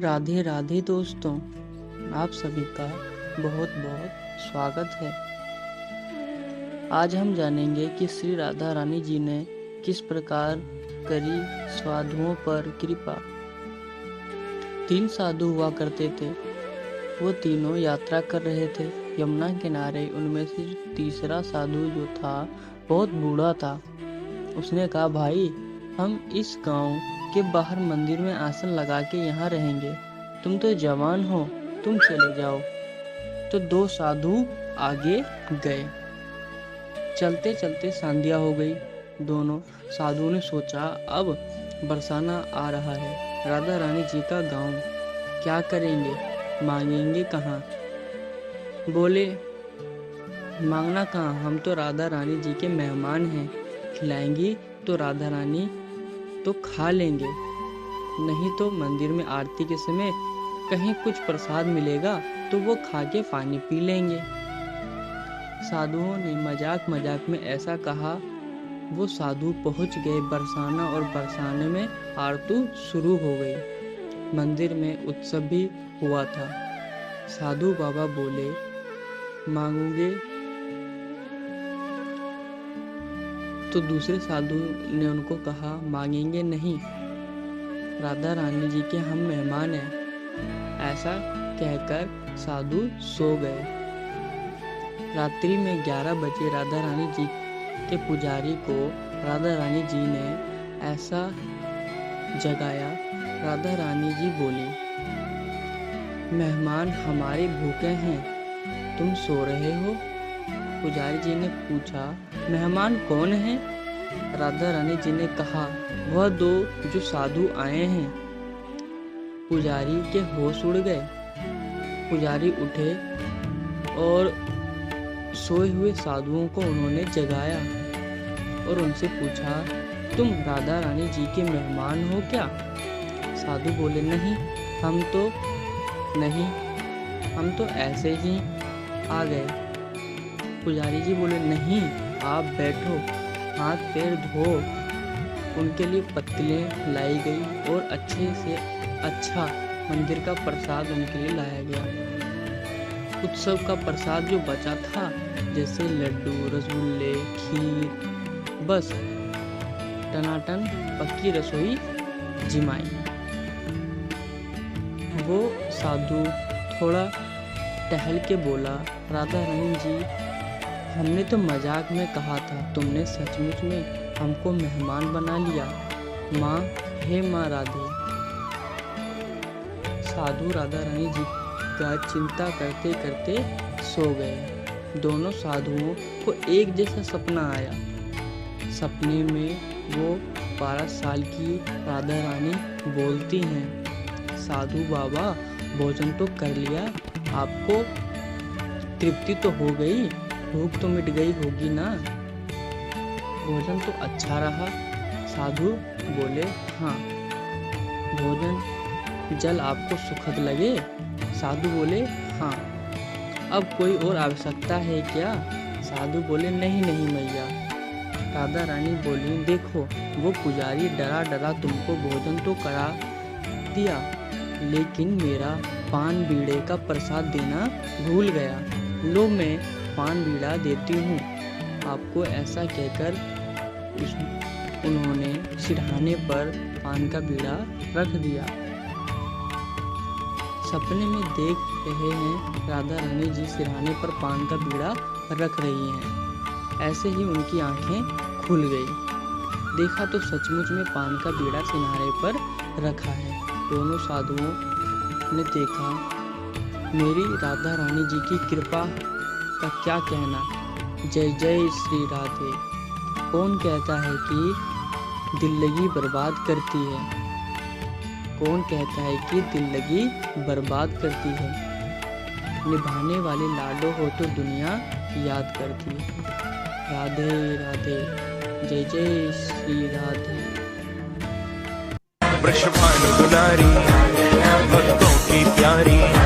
राधे राधे दोस्तों, आप सभी का बहुत बहुत स्वागत है। आज हम जानेंगे कि श्री राधा रानी जी ने किस प्रकार करी साधुओं पर कृपा। 3 साधु हुआ करते थे। वो तीनों यात्रा कर रहे थे यमुना किनारे। उनमें से तीसरा साधु जो था बहुत बूढ़ा था। उसने कहा, भाई हम इस गांव के बाहर मंदिर में आसन लगा के यहाँ रहेंगे। तुम तो जवान हो, तुम चले जाओ। तो 2 साधु आगे गए। चलते चलते संध्या हो गई। दोनों साधुओं ने सोचा, अब बरसाना आ रहा है, राधा रानी जी का गांव, क्या करेंगे, मांगेंगे कहाँ। बोले, मांगना कहाँ, हम तो राधा रानी जी के मेहमान हैं। खिलाएंगी तो राधा रानी तो खा लेंगे, नहीं तो मंदिर में आरती के समय कहीं कुछ प्रसाद मिलेगा तो वो खा के पानी पी लेंगे। साधुओं ने मजाक मजाक में ऐसा कहा। वो साधु पहुंच गए बरसाना और बरसाने में आरती शुरू हो गई। मंदिर में उत्सव भी हुआ था। साधु बाबा बोले, मांगोगे? तो दूसरे साधु ने उनको कहा, मांगेंगे नहीं, राधा रानी जी के हम मेहमान हैं। ऐसा कहकर साधु सो गए। रात्रि में 11 बजे राधा रानी जी के पुजारी को राधा रानी जी ने ऐसा जगाया। राधा रानी जी बोली, मेहमान हमारे भूखे हैं, तुम सो रहे हो? पुजारी जी ने पूछा, मेहमान कौन है? राधा रानी जी ने कहा, वह 2 जो साधु आए हैं। पुजारी के होश उड़ गए। पुजारी उठे और सोए हुए साधुओं को उन्होंने जगाया और उनसे पूछा, तुम राधा रानी जी के मेहमान हो क्या? साधु बोले, नहीं, हम तो ऐसे ही आ गए। पुजारी जी बोले, नहीं, आप बैठो, हाथ पैर धो। उनके लिए पत्तलें लाई गई और अच्छे से अच्छा मंदिर का प्रसाद उनके लिए लाया गया। उत्सव का प्रसाद जो बचा था, जैसे लड्डू, रसगुल्ले, खीर, बस टनाटन पक्की रसोई जिमाई। वो साधु थोड़ा टहल के बोला, राधा रानी जी, हमने तो मजाक में कहा था, तुमने सचमुच में हमको मेहमान बना लिया। माँ, हे माँ राधे। साधु राधा रानी जी का चिंता करते करते सो गए। दोनों साधुओं को एक जैसा सपना आया। सपने में वो 12 साल की राधा रानी बोलती हैं, साधु बाबा, भोजन तो कर लिया, आपको तृप्ति तो हो गई, भूख तो मिट गई होगी ना? भोजन तो अच्छा रहा? साधु बोले, हाँ। भोजन जल आपको सुखद लगे? साधु बोले, हाँ। अब कोई और आवश्यकता है क्या? साधु बोले, नहीं मैया। राधा रानी बोली, देखो, वो पुजारी डरा डरा तुमको भोजन तो करा दिया, लेकिन मेरा पान बीड़े का प्रसाद देना भूल गया। लो, मैं पान बीड़ा देती हूँ आपको। ऐसा कहकर उन्होंने सिरहाने पर पान का बीड़ा रख दिया। सपने में देख रहे हैं राधा रानी जी सिरहाने पर पान का बीड़ा रख रही हैं। ऐसे ही उनकी आंखें खुल गई। देखा तो सचमुच में पान का बीड़ा सिरहाने पर रखा है। दोनों साधुओं ने देखा। मेरी राधा रानी जी की कृपा का क्या कहना। जय जय श्री राधे। कौन कहता है कि दिल लगी बर्बाद करती है? कौन कहता है कि दिल लगी बर्बाद करती है? निभाने वाले लाडो हो तो दुनिया याद करती है। राधे राधे। जय जय श्री राधे। वृषभानु दुलारी, भक्तों की प्यारी।